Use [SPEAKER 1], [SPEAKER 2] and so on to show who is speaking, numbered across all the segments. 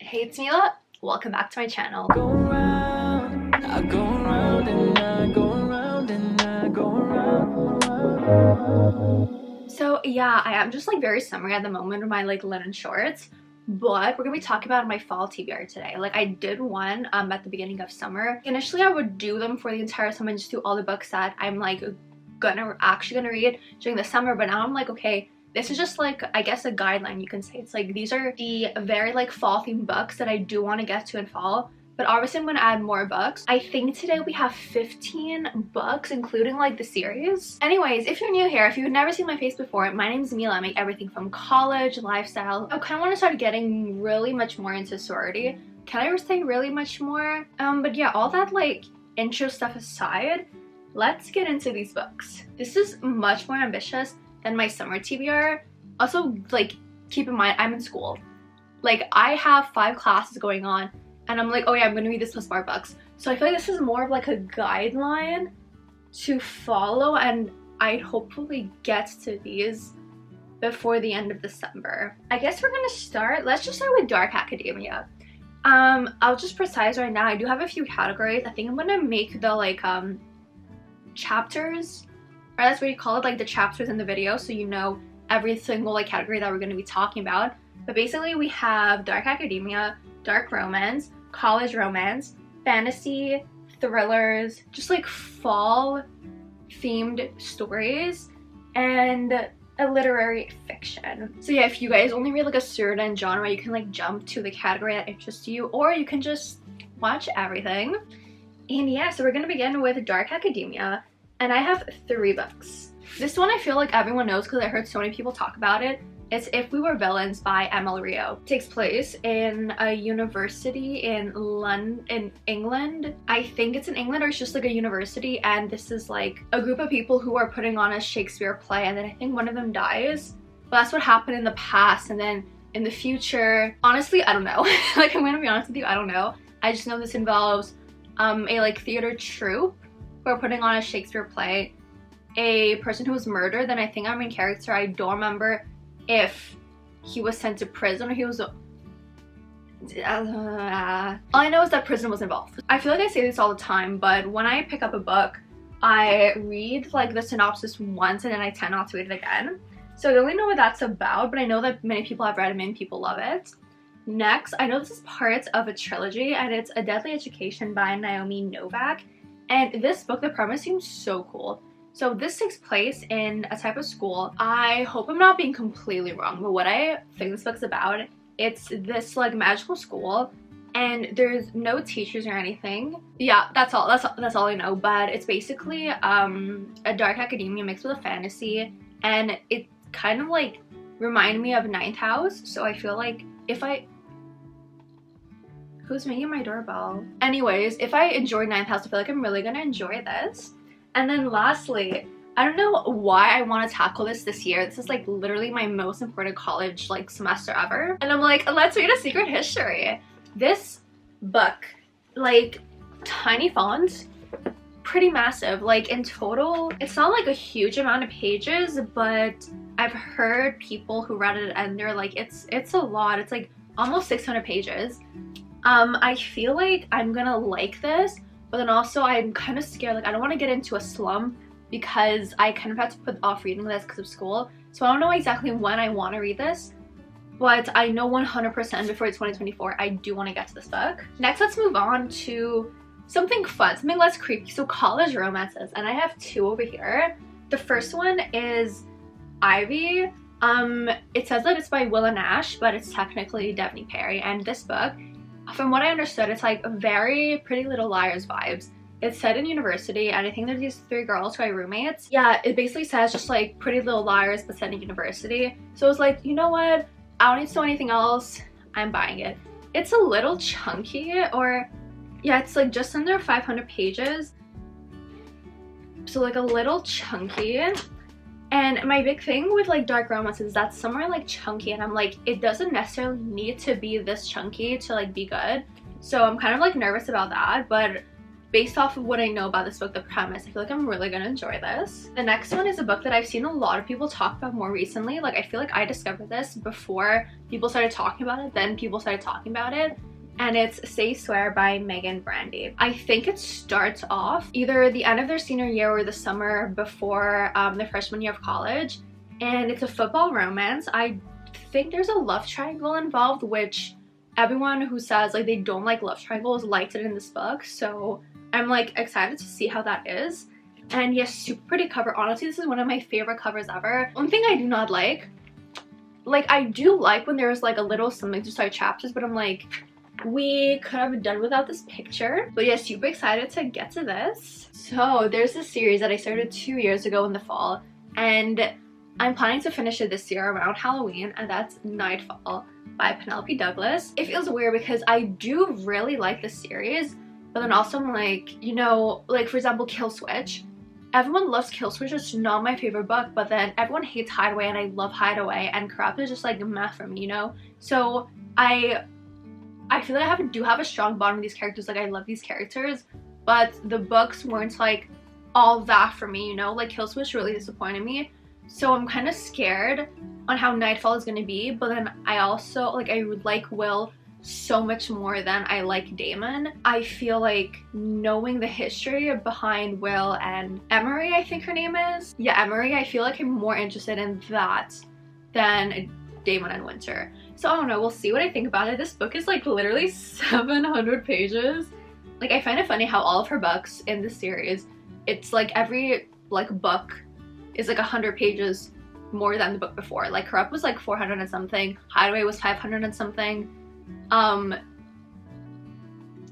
[SPEAKER 1] Hey, it's Mila. Welcome back to my channel.
[SPEAKER 2] Go around, I go around and I go around and I go around.
[SPEAKER 1] So yeah, I am just like very summery at the moment with my like linen shorts, but we're gonna be talking about my fall TBR today. Like I did one at the beginning of summer. Initially I would do them for the entire summer and just do all the books that I'm like actually gonna read during the summer, but now I'm like, okay, this is just like, I guess, a guideline, you can say. It's like these are the very like fall themed books that I do want to get to in fall, but obviously I'm going to add more books. I think today we have 15 books, including like the series. Anyways, if you're new here, if you've never seen my face before, my name is Mila. I make everything from college, lifestyle. I kind of want to start getting really much more into sorority. Can I ever say really much more? But yeah, all that like intro stuff aside, let's get into these books. This is much more ambitious than my summer TBR. Also, like, keep in mind, I'm in school. Like, I have 5 classes going on, and I'm like, oh yeah, I'm gonna read this plus more books. So I feel like this is more of like a guideline to follow, and I'd hopefully get to these before the end of December. I guess we're gonna let's just start with Dark Academia. I'll just precise right now, I do have a few categories. I think I'm gonna make the like chapters, or that's what you call it, like the chapters in the video, so you know every single like category that we're going to be talking about. But basically we have Dark Academia, Dark Romance, College Romance, Fantasy, Thrillers, just like fall themed stories, and a literary fiction. So yeah, if you guys only read like a certain genre, you can like jump to the category that interests you, or you can just watch everything. And yeah, so we're going to begin with Dark Academia. And I have 3 books. This one I feel like everyone knows because I heard so many people talk about it. It's If We Were Villains by Emily Rio. It takes place in a university in England. I think it's in England, or it's just like a university, and this is like a group of people who are putting on a Shakespeare play, and then I think one of them dies. But that's what happened in the past, and then in the future, honestly, I don't know. Like, I'm gonna be honest with you, I don't know. I just know this involves a like theater troupe who are putting on a Shakespeare play, a person who was murdered, then I think our main character, I don't remember if he was sent to prison or he was all I know is that prison was involved. I feel like I say this all the time, but when I pick up a book, I read like the synopsis once and then I tend not to read it again. So I don't really know what that's about, but I know that many people have read it, many people love it. Next, I know this is part of a trilogy, and it's A Deadly Education by Naomi Novak. And this book, the premise seems so cool. So this takes place in a type of school. I hope I'm not being completely wrong, but what I think this book's about, it's this like magical school, and there's no teachers or anything. Yeah, that's all I know. But it's basically a dark academia mixed with a fantasy, and it kind of like reminded me of Ninth House. So I feel like if I Who's ringing my doorbell? Anyways, if I enjoyed Ninth House, I feel like I'm really gonna enjoy this. And then lastly, I don't know why I want to tackle this year. This is like literally my most important college like semester ever. And I'm like, let's read A Secret History. This book, like tiny font, pretty massive. Like in total, it's not like a huge amount of pages, but I've heard people who read it and they're like, it's a lot. It's like almost 600 pages. I feel like I'm gonna like this, but then also I'm kind of scared. Like I don't want to get into a slump because I kind of had to put off reading this because of school. So I don't know exactly when I want to read this, but I know 100% before 2024 I do want to get to this book. Next, let's move on to something fun, something less creepy. So college romances, and I have 2 over here. The first one is Ivy. It says that it's by Willa Nash, but it's technically Devney Perry. And this book, from what I understood, it's like very Pretty Little Liars vibes. It's set in university, and I think there's these 3 girls who are roommates. Yeah, it basically says just like Pretty Little Liars but set in university. So it's like, you know what? I don't need to know anything else. I'm buying it. It's a little chunky, or yeah, it's like just under 500 pages. So like a little chunky. And my big thing with like dark romance is that some are like chunky, and I'm like, it doesn't necessarily need to be this chunky to like be good. So I'm kind of like nervous about that, but based off of what I know about this book, the premise, I feel like I'm really gonna enjoy this. The next one is a book that I've seen a lot of people talk about more recently. Like, I feel like I discovered this before people started talking about it, then people started talking about it. And it's Say Swear by Megan Brandy. I think it starts off either the end of their senior year or the summer before their freshman year of college. And it's a football romance. I think there's a love triangle involved, which everyone who says like they don't like love triangles liked it in this book. So I'm like excited to see how that is. And yes, super pretty cover. Honestly, this is one of my favorite covers ever. One thing I do not like I do like when there's like a little something to start chapters, but I'm like, we could have done without this picture. But yeah, super excited to get to this. So there's this series that I started 2 years ago in the fall, and I'm planning to finish it this year around Halloween, and that's Nightfall by Penelope Douglas. It feels weird because I do really like this series, but then also I'm like, you know, like for example, Kill Switch. Everyone loves Kill Switch, it's not my favorite book, but then everyone hates Hideaway and I love Hideaway, and Corrupt is just like meh for me, you know? So I feel like I do have a strong bond with these characters. Like, I love these characters, but the books weren't like all that for me, you know? Like, Kill Switch really disappointed me. So I'm kind of scared on how Nightfall is going to be, but then I also, like, I would like Will so much more than I like Damon. I feel like knowing the history behind Will and Emery, I think her name is. Yeah, Emery, I feel like I'm more interested in that than Damon and Winter. So I don't know, we'll see what I think about it. This book is like literally 700 pages. Like, I find it funny how all of her books in this series, it's like every like book is like 100 pages more than the book before. Like, Corrupt was like 400 and something, Hideaway was 500 and something,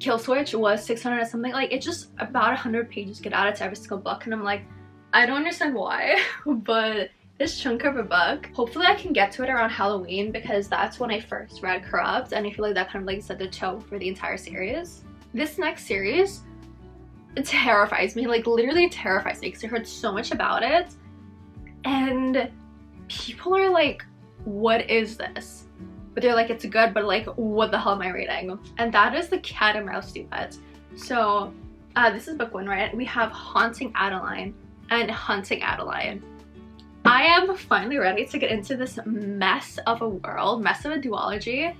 [SPEAKER 1] Kill Switch was 600 and something. Like, it's just about 100 pages get added to every single book, and I'm like, I don't understand why. But this chunk of a book, hopefully I can get to it around Halloween, because that's when I first read Corrupt, and I feel like that kind of like set the tone for the entire series. This next series, it terrifies me, like literally terrifies me, because I heard so much about it, and people are like, what is this? But they're like, it's good, but like, what the hell am I reading? And that is The Cat and Mouse Duet. So this is book one, right? We have Haunting Adeline and Hunting Adeline. I am finally ready to get into this mess of a world, mess of a duology.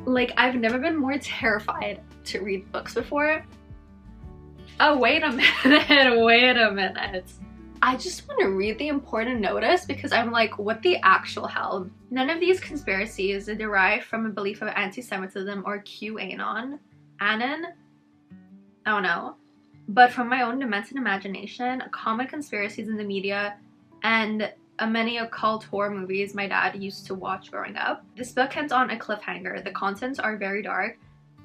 [SPEAKER 1] Like, I've never been more terrified to read books before. Oh, wait a minute, wait a minute. I just want to read the important notice, because I'm like, what the actual hell? None of these conspiracies derive from a belief of anti-Semitism or QAnon. Anon? I don't know. But from my own demented imagination, common conspiracies in the media, and many occult horror movies my dad used to watch growing up. This book ends on a cliffhanger. The contents are very dark,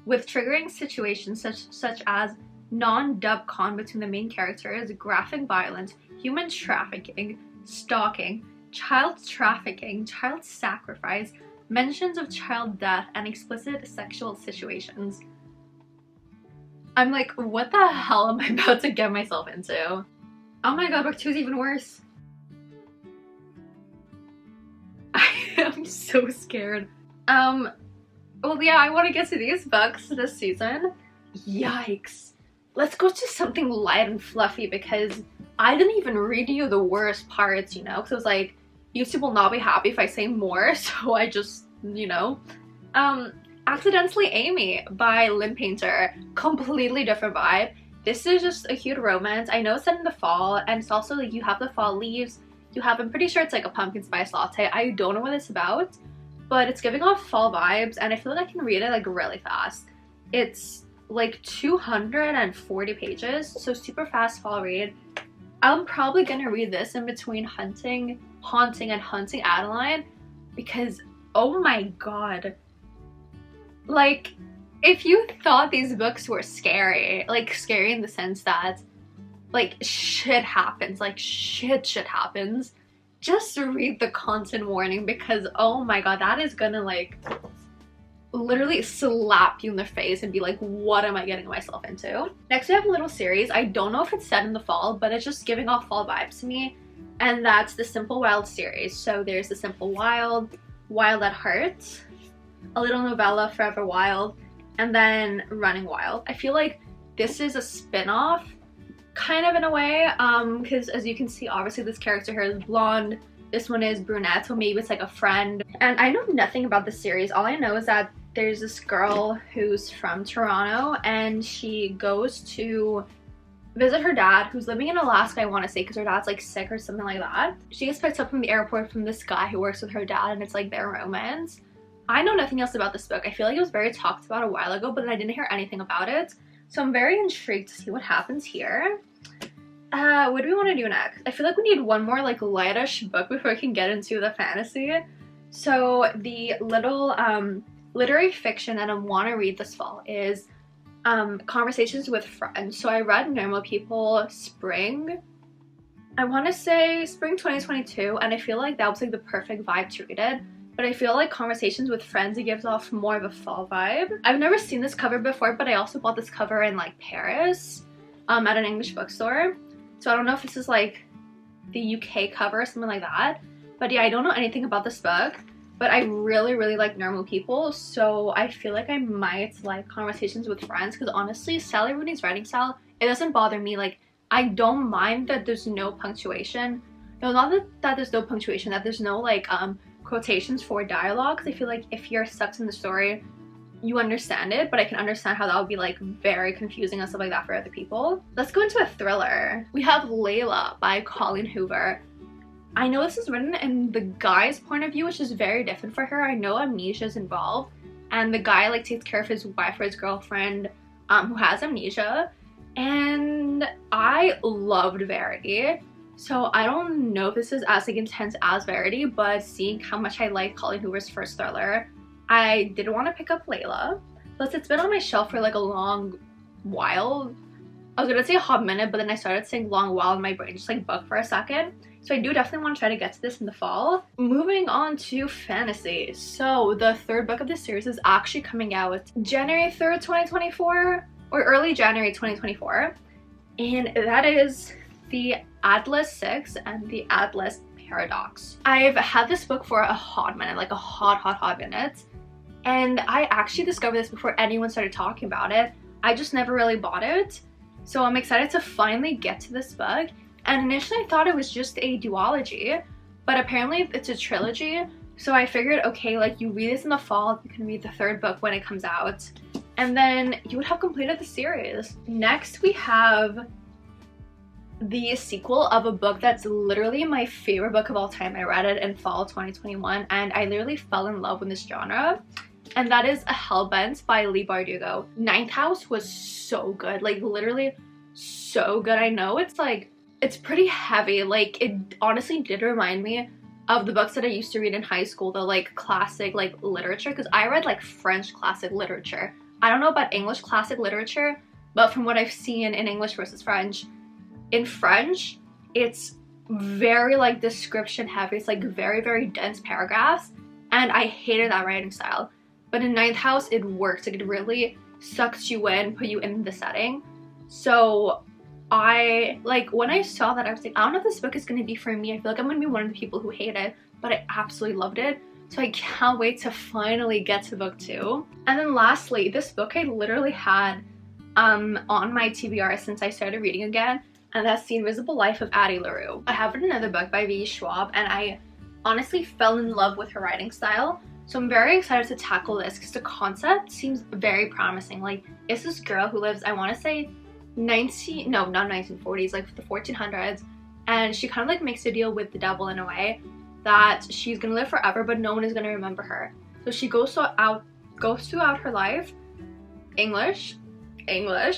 [SPEAKER 1] with triggering situations such as non-dub con between the main characters, graphic violence, human trafficking, stalking, child trafficking, child sacrifice, mentions of child death, and explicit sexual situations. I'm like, what the hell am I about to get myself into? Oh my god, book 2 is even worse. I'm so scared. Well, yeah, I want to get to these books this season. Yikes. Let's go to something light and fluffy, because I didn't even read you the worst parts, you know? Because I was like, YouTube will not be happy if I say more, so I just, you know. Accidentally Amy by Lynn Painter. Completely different vibe. This is just a cute romance. I know it's set in the fall, and it's also like you have the fall leaves. You have, I'm pretty sure it's like a pumpkin spice latte. I don't know what it's about, but it's giving off fall vibes, and I feel like I can read it like really fast. It's like 240 pages, so super fast fall read. I'm probably gonna read this in between Haunting and Hunting Adeline, because oh my god. Like, if you thought these books were scary, like scary in the sense that like shit happens, like shit happens, just read the content warning, because oh my god, that is gonna like literally slap you in the face and be like, what am I getting myself into? Next we have a little series. I don't know if it's set in the fall, but it's just giving off fall vibes to me, and that's the Simple Wild series. So there's the Simple Wild, Wild at Heart, a little novella, Forever Wild, and then Running Wild. I feel like this is a spin-off kind of in a way, because as you can see, obviously this character here is blonde, this one is brunette, so maybe it's like a friend. And I know nothing about the series. All I know is that there's this girl who's from Toronto and she goes to visit her dad who's living in Alaska, I want to say, because her dad's like sick or something like that. She gets picked up from the airport from this guy who works with her dad, and it's like their romance. I know nothing else about this book. I feel like it was very talked about a while ago, but I didn't hear anything about it. So I'm very intrigued to see what happens here. What do we want to do next? I feel like we need one more like lightish book before we can get into the fantasy. So the little literary fiction that I want to read this fall is Conversations with Friends. So I read Normal People spring, I want to say spring 2022, and I feel like that was like the perfect vibe to read it. But I feel like Conversations with Friends, it gives off more of a fall vibe. I've never seen this cover before, but I also bought this cover in like Paris at an English bookstore. So I don't know if this is like the UK cover or something like that. But yeah, I don't know anything about this book, but I really like Normal People. So I feel like I might like Conversations with Friends, because honestly, Sally Rooney's writing style, it doesn't bother me. Like, I don't mind that there's no punctuation. No, not that there's no punctuation, that there's no like quotations for dialogue, because I feel like if you're sucked in the story, you understand it, but I can understand how that would be like very confusing and stuff like that for other people. Let's go into a thriller. We have Layla by Colleen Hoover. I know this is written in the guy's point of view, which is very different for her. I know amnesia is involved, and the guy like takes care of his wife or his girlfriend who has amnesia, and I loved Verity. So I don't know if this is as like intense as Verity, but seeing how much I like Colleen Hoover's first thriller, I did want to pick up Layla. Plus, it's been on my shelf for like a long while. I was gonna say a hot minute, but then I started saying long while and my brain just like bugged for a second. So I do definitely want to try to get to this in the fall. Moving on to fantasy. So the third book of this series is actually coming out January 3rd, 2024, or early January 2024. And that is The Atlas 6 and The Atlas Paradox. I've had this book for a hot minute, like a hot minute. And I actually discovered this before anyone started talking about it. I just never really bought it. So I'm excited to finally get to this book. And initially I thought it was just a duology, but apparently it's a trilogy. So I figured, okay, like you read this in the fall, you can read the third book when it comes out, and then you would have completed the series. Next we have the sequel of a book that's literally my favorite book of all time. I read it in fall 2021 and I literally fell in love with this genre, and that is A Hellbent by Leigh Bardugo. Ninth House was so good, like literally so good. I know it's like, it's pretty heavy, like it honestly did remind me of the books that I used to read in high school, the like classic like literature, because I read like French classic literature. I don't know about English classic literature, but from what I've seen in English versus French, in French it's very like description heavy. It's like very dense paragraphs, and I hated that writing style. But in Ninth House it works, like it really sucks you in, put you in the setting. So I like, when I saw that, I was like, I don't know if this book is going to be for me. I feel like I'm going to be one of the people who hate it, but I absolutely loved it. So I can't wait to finally get to book 2. And then lastly, this book I literally had on my TBR since I started reading again, and that's The Invisible Life of Addie LaRue. I have another book by V. Schwab, and I honestly fell in love with her writing style. So I'm very excited to tackle this because the concept seems very promising. Like, it's this girl who lives, I want to say, not 1940s, like the 1400s, and she kind of like makes a deal with the devil in a way that she's gonna live forever, but no one is gonna remember her. So she goes throughout her life, English,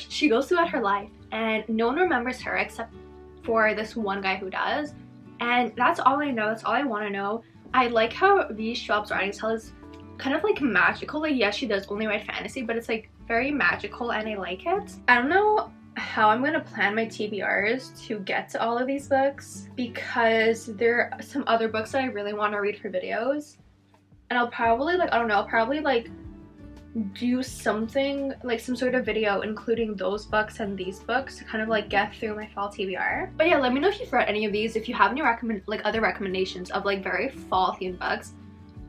[SPEAKER 1] she goes throughout her life, and no one remembers her except for this one guy who does. And that's all I know, that's all I want to know. I like how V. Schwab's writing style is kind of like magical. Like, yes, she does only write fantasy, but it's like very magical and I like it. I don't know how I'm gonna plan my TBRs to get to all of these books, because there are some other books that I really want to read for videos, and I'll probably like, I don't know, I'll probably like do something like some sort of video including those books and these books to kind of like get through my fall TBR. But yeah, let me know if you've read any of these, if you have any other recommendations of like very fall themed books.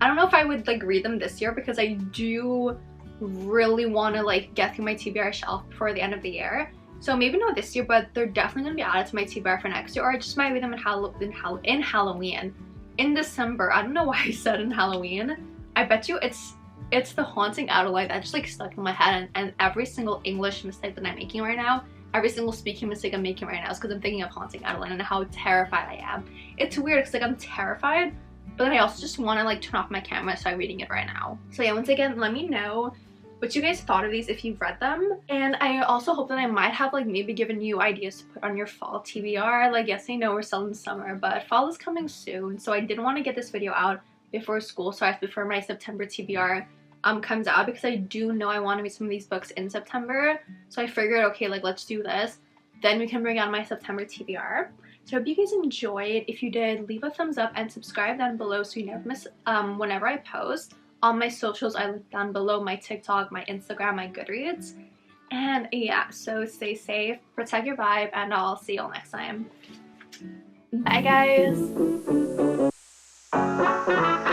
[SPEAKER 1] I don't know if I would like read them this year because I do really want to like get through my TBR shelf before the end of the year. So maybe not this year, but they're definitely going to be added to my TBR for next year, or I just might read them in Halloween. In December. I don't know why I said in Halloween. I bet you it's the Haunting Adelaide that just like stuck in my head, and every single English mistake that I'm making right now, every single speaking mistake I'm making right now is because I'm thinking of Haunting Adelaide and how terrified I am. It's weird because like I'm terrified, but then I also just want to like turn off my camera and start reading it right now. So yeah, once again, let me know what you guys thought of these if you've read them. And I also hope that I might have like maybe given you ideas to put on your fall TBR. Like, yes, I know we're still in summer, but fall is coming soon. So I did want to get this video out before school starts, before my September TBR comes out, because I do know I want to read some of these books in September. So I figured, okay, like let's do this. Then we can bring out my September TBR. So I hope you guys enjoyed. If you did, leave a thumbs up and subscribe down below so you never miss whenever I post. All my socials I link down below, my TikTok, my Instagram, my Goodreads. And yeah, so stay safe, protect your vibe, and I'll see you all next time. Bye guys!